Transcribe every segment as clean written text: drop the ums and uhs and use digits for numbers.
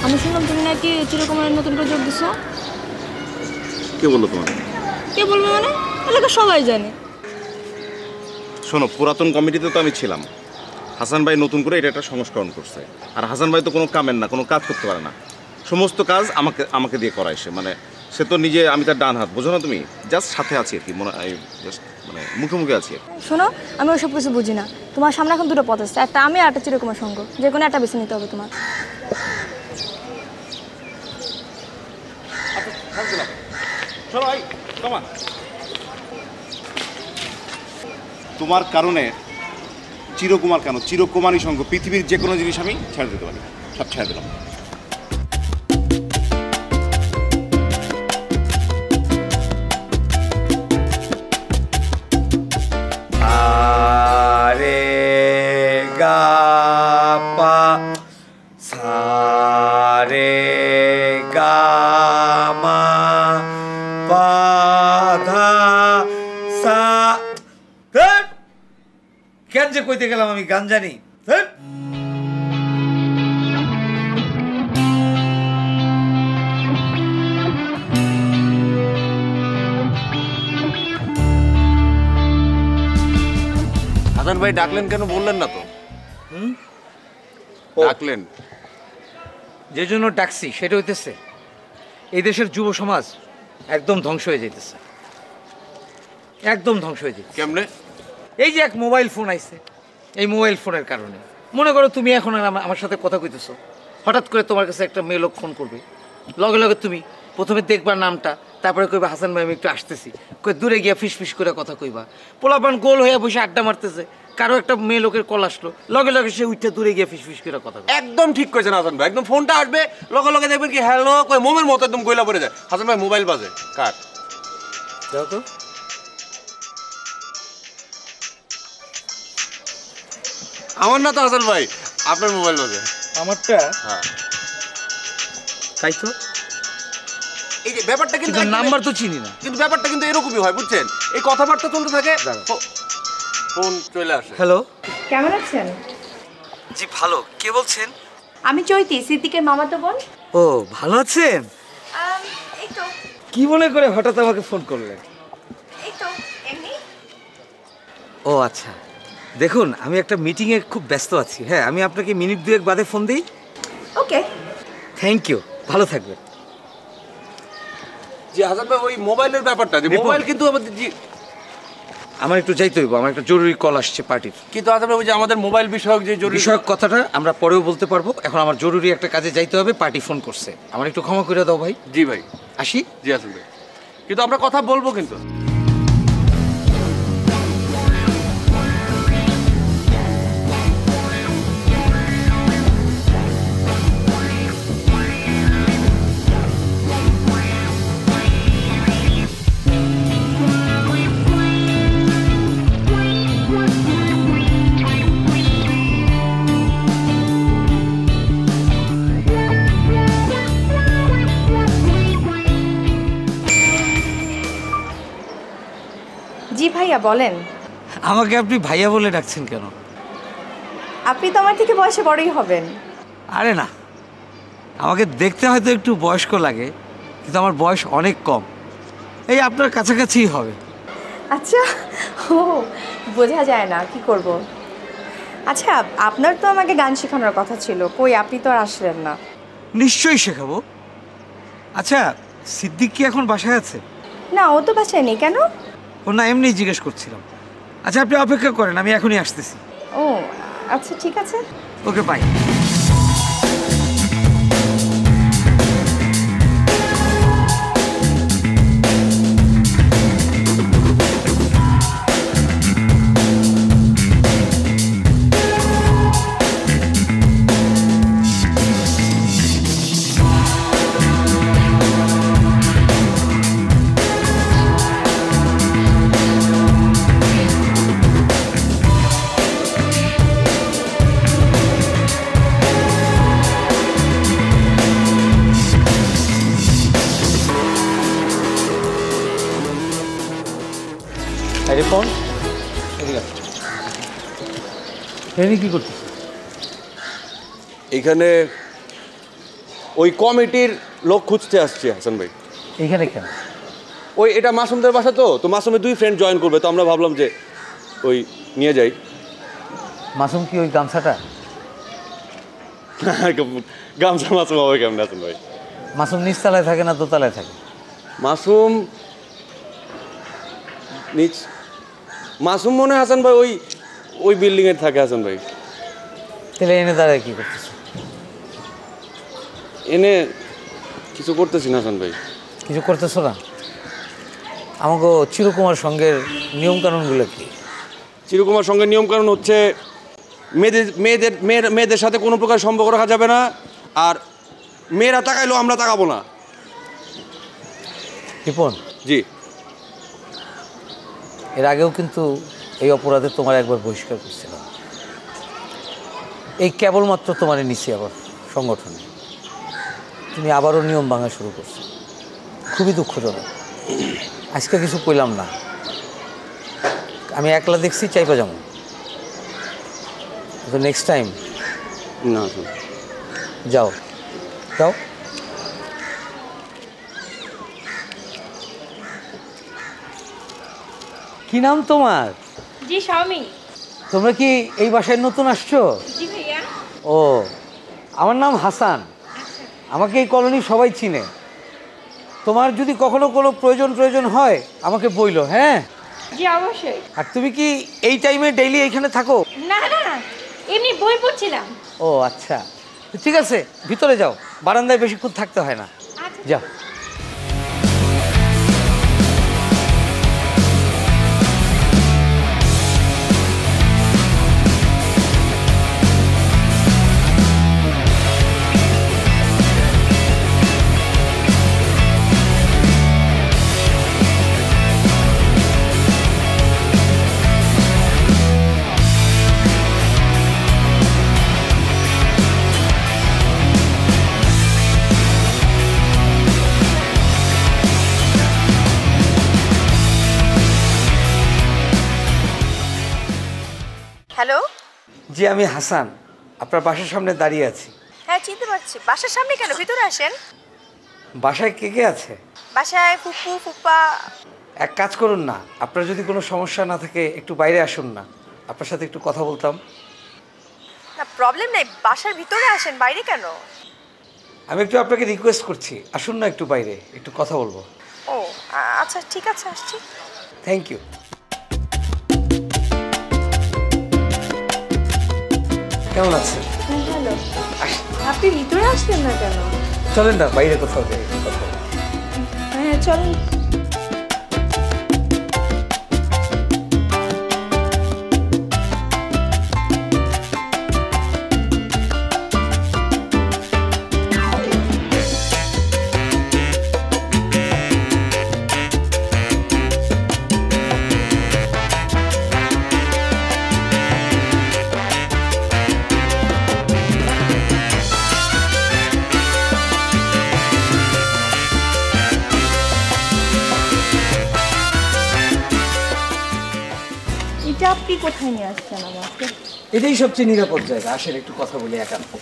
আমি শুনলাম তুমি নাকি চিরকুমারের নতুন করে যোগ দিছো। কে বললো তোমার? কে বলবে মানে? এলাকা সবাই জানে। শোনো, পুরাতন কমিটিতে তো আমি ছিলাম। হাসান ভাই নতুন করে এটা একটা সংস্করণ করছে। আর হাসান ভাই তো কোনো কামের না, কোনো কাজ করতে পারে না। সমস্ত কাজ আমাকে দিয়ে করায় সে। মানে সে তো নিজে, আমি তার ডান হাত, বোঝো না তুমি? জাস্ট সাথে আছি আর কি, মানে মুখে মুখে আছি। শোনো, আমি ওসব কিছু বুঝি না। তোমার সামনে এখন দুটো পথ আছে, একটা আমি আর একটা চিরকুমার সঙ্গ। যে কোনো একটা বেছে নিতে হবে তোমার। তোমার কারণে চিরকুমার কেন, চিরকুমারী সঙ্গ, পৃথিবীর যে কোনো জিনিস আমি ছেড়ে দিতে পারি, সব ছেড়ে দিলাম। আরে গা পা সারে গা মা পা ধা সা। কেন যে কইতে গেলাম আমি গান জানি। হাসান ভাই ডাকলেন কেন বললেন না তো? ডাকলেন যে জন্য ডাকছি সেটা হইতেছে এই দেশের যুব সমাজ একদম ধ্বংস হয়ে যাইতেছে, একদম ধ্বংস হয়ে যাচ্ছে। কেমনে? এই যে এক মোবাইল ফোন আইছে, এই মোবাইল ফোনের কারণে মনে করো তুমি এখন আর আমার সাথে কথা কইতেছো, হঠাৎ করে তোমার কাছে একটা মেয়ে লোক ফোন করবে, লগে লগে তুমি প্রথমে দেখবা নামটা, তারপরে কইবা হাসান ভাই আমি একটু আসতেছি, কই দূরে গিয়া ফিস ফিস করে কথা কইবা। পোলাপান গোল হয়ে বসে আড্ডা মারতেছে, কারো একটা মেয়ে লোকের কল আসলো, লগে লগে সে উঠে দূরে গিয়ে ফিস ফিস করে কথা। একদম ঠিক কইছেন হাসান ভাই, একদম ফোনটা আসবে লগে লগে দেখবেন কি হ্যালো কই মোমের মতো একদম গইলা পড়ে যায়। হাসান ভাই মোবাইল বাজে কার? যাও তো। আমার না তো হাসান ভাই, আপনার মোবাইল বাজে। আমারটা? হ্যাঁ তাই তো। এই যে ব্যাপারটা কিন্তু নাম্বার তো চিনি না, কিন্তু ব্যাপারটা কিন্তু এরকমই হয় বুঝছেন, এই কথাবার্তা চলতে থাকে ফোন চলে আসে। হ্যালো, কেমন আছেন? জি ভালো। কে বলছেন? আমি চৈতি, সিদ্দিকের মামাতো বোন। ও ভালো আছেন? এই তো কি মনে করে হঠাৎ আমাকে ফোন করলেন? এই তো এমনি। ও আচ্ছা, দেখুন আমি একটা মিটিংয়ে খুব ব্যস্ত আছি। হ্যাঁ, আমি আপনাকে মিনিট দুয়েক বাদে ফোন দিই। ওকে, থ্যাংক ইউ, ভালো থাকবেন। জি হাসান ভাই, ওই মোবাইলের ব্যাপারটা, যে মোবাইল কিন্তু আমাদের জি আমার একটু যাইতে হইব, আমার একটা জরুরি কল আসছে পার্টির। কিন্তু হাসান ভাই ওই যে আমাদের মোবাইল বিষয়ক যে জরুরি বিষয়ক কথাটা আমরা পরেও বলতে পারবো, এখন আমার জরুরি একটা কাজে যাইতে হবে, পার্টি ফোন করছে, আমার একটু ক্ষমা করে দাও ভাই। জি ভাই, আসি। জি হাসান ভাই, কিন্তু আমরা কথা বলবো কিন্তু। জি ভাইয়া বলেন। আমাকে আপনি ভাইয়া বলে ডাকছেন কেন? আপনি তো আমার থেকে বয়সে বড়ই হবেন। আরে না, আমাকে দেখতে হয়তো একটু বয়স্ক লাগে, কিন্তু আমার বয়স অনেক কম, এই আপনার কাছাকাছিই হবে। আচ্ছা, ও বোঝা যায় না, কি করব। আচ্ছা, আপনার তো আমাকে গান শেখানোর কথা ছিল, কই আপনি তো আর আসলেন না। নিশ্চয়ই শেখাবো। আচ্ছা, সিদ্দিক কি এখন বাসায় আছে? না, ও তো বাসায় নেই। কেন? ও না, এমনি জিজ্ঞেস করছিলাম। আচ্ছা, আপনি অপেক্ষা করেন, আমি এখনই আসতেছি। ও আচ্ছা, ঠিক আছে। ওকে, বাই। আরে ফোন এখানে কি করতেছ? এখানে ওই কমিটির লোক খুঁজতে আসছে হাসান ভাই। এইখানে কেন? ওই এটা মাসুমদের বাসা, তো মাসুমের 2 ফ্রেন্ড জয়েন করবে, তো আমরা ভাবলাম যে ওই নিয়ে যাই। মাসুম কি ওই গামছাটা? গামছা মাসুম হবে কেমন হাসান ভাই? মাসুম নিচতলায় থাকে না দোতলায় থাকে? মাসুম মাসুম মনে হয় হাসান ভাই ওই বিল্ডিংয়ে থাকে হাসান ভাই। তাহলে এনে দাঁড়ায় কি করতেছে? এনে কিছু করতেছি না হাসান ভাই। কিছু করতেছো না? আমাকে চিরকুমার সঙ্গের নিয়মকানুনগুলো কি? চিরকুমার সঙ্গে নিয়মকানুন হচ্ছে মেয়েদের সাথে কোনো প্রকার সম্পর্ক রাখা যাবে না, আর মেয়েরা তাকাইলেও আমরা তাকাবো না। রিপন, জি। এর আগেও কিন্তু এই অপরাধে তোমার একবার বহিষ্কার করছিলাম। এই কেবলমাত্র তোমার নিছি আবার সংগঠনে, তুমি আবারও নিয়ম ভাঙা শুরু করছো। খুবই দুঃখজনক। আজকে কিছু কইলাম না, আমি একলা দেখছি চাইপা যাবো তো নেক্সট টাইম না যাও যাও। কি নাম তোমার? জি স্বামী। তোমরা কি এই বাসায় নতুন আসছো? জি ভাইয়া। ও, আমার নাম হাসান। আমাকে এই কলোনির সবাই চিনে। তোমার যদি কখনো কোনো প্রয়োজন হয় আমাকে বইলো, হ্যাঁ? জি অবশ্যই। আর তুমি কি এই টাইমে ডেইলি এইখানে থাকো? না না, এমনি বই পড়ছিলাম। ও আচ্ছা, তো ঠিক আছে, ভিতরে যাও, বারান্দায় বেশিক্ষণ থাকতে হয় না। যাও। হ্যালো। জি, আমি হাসান, আপনার বাসার সামনে দাঁড়িয়ে আছি। হ্যাঁ চিনতে পারছি। বাসার সামনে কেন, ভিতরে আসেন। বাসায় কে কে আছে? বাসায় ফুপু ফুপা। এক কাজ করুন না, আপনার যদি কোনো সমস্যা না থাকে একটু বাইরে আসুন না, আপনার সাথে একটু কথা বলতাম। না প্রবলেম নেই, বাসার ভিতরে আসেন, বাইরে কেন? আমি একটু আপনাকে রিকোয়েস্ট করছি, আসুন না একটু বাইরে, একটু কথা বলবো। ও আচ্ছা ঠিক আছে, আসছি। Thank you. কেমন আছেন? হ্যালো, আপনি ভিতরে আসলেন না কেন? চলেন না বাইরে কোথাও যাই, কথা বলি। হ্যাঁ চলেন। এটা আপনি কোথায় নিয়ে আসছেন আমাকে? এটাই সবচেয়ে নিরাপদ জায়গা, আসেন একটু কথা বলি একান্তে।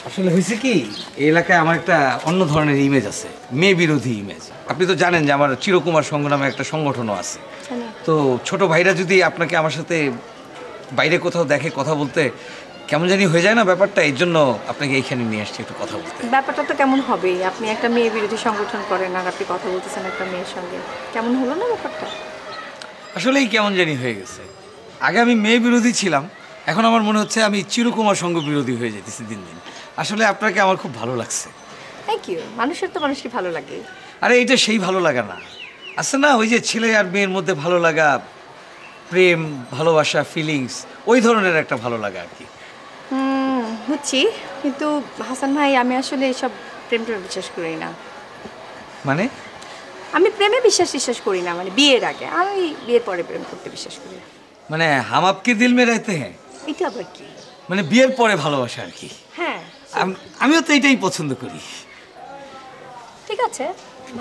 আসলে হয়েছে কি, এই এলাকায় আমার একটা অন্য ধরনের ইমেজ আছে, মেয়ে বিরোধী ইমেজ। আপনি তো জানেন যে আমার চিরকুমার সংঘ নামে একটা সংগঠনও আছে। তো ছোট ভাইরা যদি আপনাকে আমার সাথে বাইরে কোথাও দেখে কথা বলতে কেমন জানি হয়ে যায় না ব্যাপারটা, এই জন্য আপনাকে এইখানে নিয়ে আসছি একটু কথা বলতে। ব্যাপারটা তো কেমন হবেই, আপনি একটা মেয়ে বিরোধী সংগঠন করেন আর আপনি কথা বলতেছেন একটা মেয়ের সঙ্গে, কেমন হলো না ব্যাপারটা? আসলেই কেমন জানি হয়ে গেছে। আগে আমি মেয়ে বিরোধী ছিলাম, এখন আমার মনে হচ্ছে আমি চিরকুমার সংঘ বিরোধী হয়ে যেতেছি দিন দিন। আসলে আপনাকে আমার খুব ভালো লাগছে। Thank you. মানুষের তো মানুষকে ভালো লাগে। আরে এটা সেই ভালো লাগা না, আছে না ওই যে ছেলে আর মেয়ের মধ্যে ভালো লাগা, প্রেম ভালোবাসা ফিলিংস, ওই ধরনের একটা ভালো লাগা আর কি। বুঝছি, কিন্তু হাসান ভাই আমি আসলে এসব প্রেম টেমে বিশ্বাস করি না। মানে? আমি প্রেমে বিশ্বাস করি না, মানে বিয়ের আগে। আমি বিয়ের পরে প্রেম করতে বিশ্বাস করি না। মানে হাম আপকে দিল মে রহতে হ্যাঁ, এটা আবার কি? মানে বিয়ের পরে ভালোবাসা আর কি। হ্যাঁ আমিও তো এটাই পছন্দ করি। ঠিক আছে,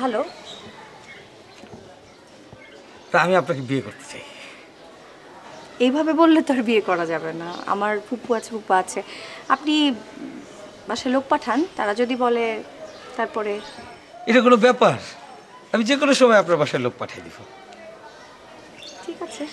ভালো। তা আমি আপনাকে বিয়ে করতে চাই। এইভাবে বললে তো আর বিয়ে করা যাবে না। আমার ফুপু আছে, ফুপা আছে। আপনি বাসায় লোক পাঠান, তারা যদি বলে তারপরে। এটা কোনো ব্যাপার? আমি যে কোনো সময় আপনার বাসায় লোক পাঠিয়ে দিব। ঠিক আছে।